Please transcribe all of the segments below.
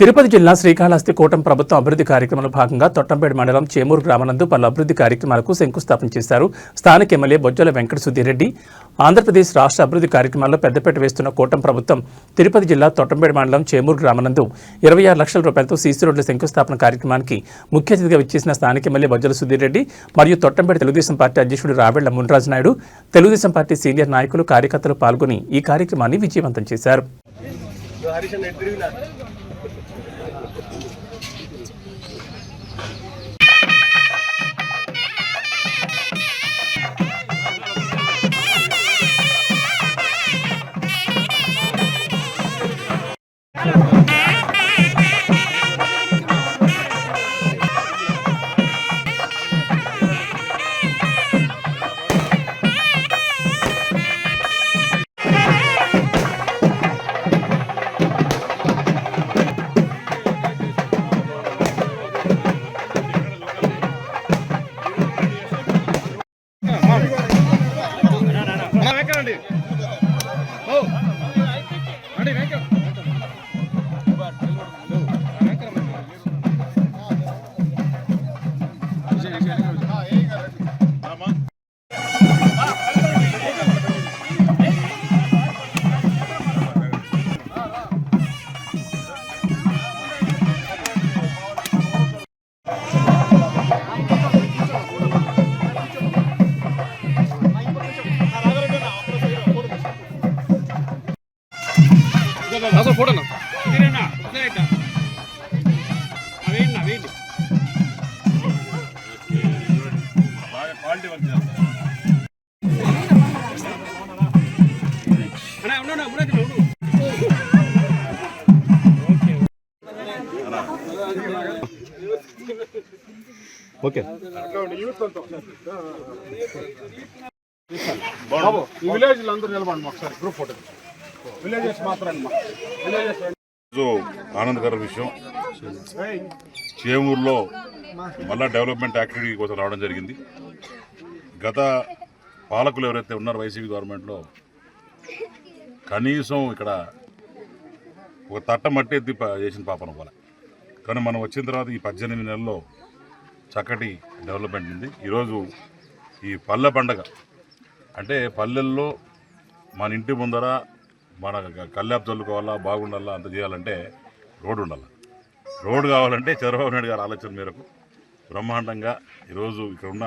తిరుపతి జిల్లా శ్రీకాళహస్తి కూటమి ప్రభుత్వం అభివృద్ధి కార్యక్రమంలో భాగంగా తొట్టంపేట మండలం చేమూరు గ్రామానందు పలు అభివృద్ధి కార్యక్రమాలకు శంకుస్థాపన చేశారు. స్థానిక ఎమ్మెల్యే బొజ్జల వెంకట సుధీరెడ్డి ఆంధ్రప్రదేశ్ రాష్ట్ర అభివృద్ధి కార్యక్రమాల్లో పెద్దపేట వేస్తున్న కూటమి ప్రభుత్వం తిరుపతి జిల్లా తొట్టంపేట మండలం చేమూరు గ్రామానందు 26 లక్షల రూపాయలతో సీసీ రోడ్ల శంకుస్థాపన కార్యక్రమానికి ముఖ్య అతిథిగా విచ్చేసిన స్థానిక ఎమ్మెల్యే బొజ్జల సుధీరెడ్డి మరియు తొట్టంపేట తెలుగుదేశం పార్టీ అధ్యక్షుడు రావెళ్ల మున్రాజు నాయుడు, తెలుగుదేశం పార్టీ సీనియర్ నాయకులు, కార్యకర్తలు పాల్గొని ఈ కార్యక్రమాన్ని విజయవంతం చేశారు. ఫోటో ఓకే ఈ విలేజ్ అందరూ నిలబడండి ఒకసారి గ్రూప్ ఫోటో. విలేజెస్ మాత్రం ఆనందకర విషయం, చేమూరులో మళ్ళా డెవలప్మెంట్ యాక్టివిటీ కోసం రావడం జరిగింది. గత పాలకులు ఎవరైతే ఉన్నారో వైసీపీ గవర్నమెంట్లో కనీసం ఇక్కడ ఒక తట్ట మట్టి ఎత్తి చేసిన పాపన పోలే. కానీ మనం వచ్చిన తర్వాత ఈ 18 నెలల్లో చక్కటి డెవలప్మెంట్ ఉంది. ఈరోజు ఈ పల్లె పండగ అంటే పల్లెల్లో మన ఇంటి ముందర మన కల్లాపు చల్లుకోవాలా, బాగుండాలా, అంత చేయాలంటే రోడ్డు ఉండాలి. రోడ్డు కావాలంటే చంద్రబాబు నాయుడు గారి ఆలోచన మేరకు బ్రహ్మాండంగా ఈరోజు ఇక్కడ ఉన్న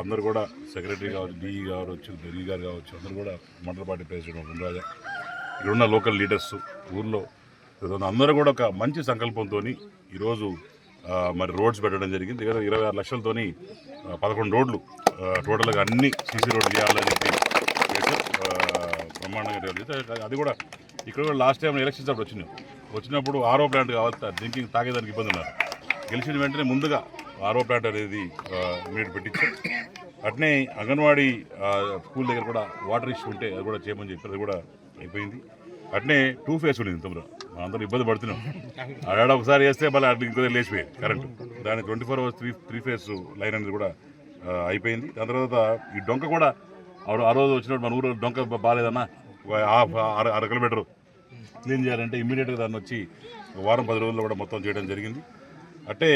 అందరూ కూడా సెక్రటరీ కావచ్చు, డిఈ కావచ్చు, డీ గారు కావచ్చు, అందరూ కూడా మండల పార్టీ ప్రెసిడెంట్ గుండ్రాజా, ఇక్కడ ఉన్న లోకల్ లీడర్స్, ఊర్లో అందరూ కూడా ఒక మంచి సంకల్పంతో ఈరోజు మరి రోడ్స్ పెట్టడం జరిగింది. దగ్గర 26 లక్షలతోని 11 రోడ్లు టోటల్గా అన్ని సీసీ రోడ్లు చేయాలని చెప్పి బ్రహ్మాండంగా జరిగింది. అది కూడా ఇక్కడ కూడా లాస్ట్ టైం ఎలక్షన్స్ అప్పుడు వచ్చినప్పుడు ఆర్ఓ ప్లాంట్ కావాలి, డ్రింకింగ్ తాగేదానికి ఇబ్బంది ఉన్నారు. గెలిచిన వెంటనే ముందుగా ఆర్ఓ ప్లాంట్ అనేది మీరు పెట్టించారు. అట్నే అంగన్వాడీ స్కూల్ దగ్గర కూడా వాటర్ ఇష్యూ ఉంటే అది కూడా చేయమని చెప్పి అది కూడా అయిపోయింది. అట్నే 2 ఫేస్ ఉంది. ఇంతలో అందరూ ఇబ్బంది పడుతున్నాం. ఆడ ఒకసారి వేస్తే మళ్ళీ అట్లా ఇంకో లేచిపోయాయి కరెంటు. దాని 24 hours 3 ఫేస్ లైన్ అనేది కూడా అయిపోయింది. దాని తర్వాత ఈ డొంక కూడా ఆ రోజు వచ్చినప్పుడు మన ఊరు డొంక బాగాలేదన్నా, అర కిలోమీటర్ క్లీన్ చేయాలంటే ఇమ్మీడియట్గా దాన్ని వచ్చి వారం 10 రోజుల్లో కూడా మొత్తం చేయడం జరిగింది. అంటే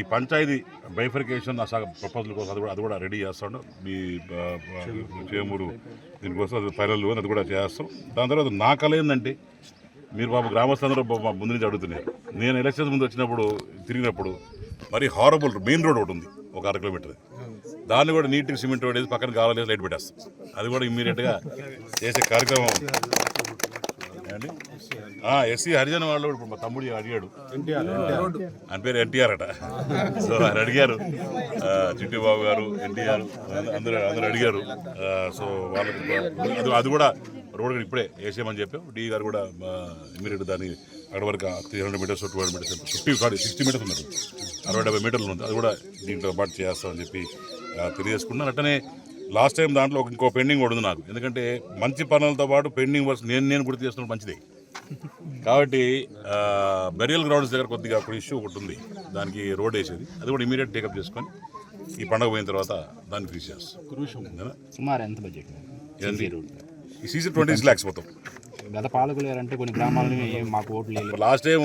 ఈ పంచాయతీ బైఫర్కేషన్ ప్రపోజల్ కోసం అది కూడా రెడీ చేస్తాడు. మీ చేమూరు దీనికోసం అది ఫైనల్ అది కూడా చేస్తాం. దాని తర్వాత నా కళ ఏంటంటే, మీరు బాబు గ్రామస్తులందరూ ముందు నుంచి అడుగుతున్నారు. నేను ఎలక్షన్స్ ముందు వచ్చినప్పుడు తిరిగినప్పుడు మరి హారబుల్ మెయిన్ రోడ్ ఒకటి ఉంది, ఒక 1/2 కిలోమీటర్. దాన్ని కూడా నీట్గా సిమెంట్ రోడ్ వేసి పక్కన కావాలి లైట్ పెట్టేస్తాం. అది కూడా ఇమ్మీడియట్గా చేసే కార్యక్రమం అండి. ఎస్సీ హరిజన వాళ్ళు ఇప్పుడు మా తమ్ముడు అడిగాడు, ఆయన పేరు ఎన్టీఆర్ అట. సో ఆయన అడిగారు, చిట్టిబాబు గారు, ఎన్టీఆర్ అందరూ అడిగారు. సో వాళ్ళకి అది కూడా రోడ్ ఇప్పుడే వేసేయమని చెప్పాం. డి గారు కూడా ఇమీడియట్ దాన్ని అక్కడ వరకు 300 మీటర్స్ 200 మీటర్స్ 60 మీటర్స్ ఉన్నది, 60-70 మీటర్లు ఉంది. అది కూడా దీంట్లో పాటు చేస్తామని చెప్పి తెలియజేసుకున్నాను. అట్టనే లాస్ట్ టైం దాంట్లో ఇంకో పెండింగ్ కూడా ఉంది నాకు. ఎందుకంటే మంచి పనులతో పాటు పెండింగ్ వర్క్స్ నేను గుర్తు చేస్తున్నప్పుడు మంచిదే కాబట్టి బెరియల్ గ్రౌండ్స్ దగ్గర కొద్దిగా ఒక ఇష్యూ ఒకటి ఉంది, దానికి రోడ్ వేసేది. అది కూడా ఇమీడియట్ టేకప్ చేసుకొని ఈ పండుగ పోయిన తర్వాత దాన్ని ఫినిష్ చేస్తాం. సుమారు ఎంత బడ్జెట్ ఈ సీసీ 26 lakhs మొత్తం. గత పాలకులు అంటే కొన్ని గ్రామాలని మాకు ఓట్లు లాస్ట్ టైం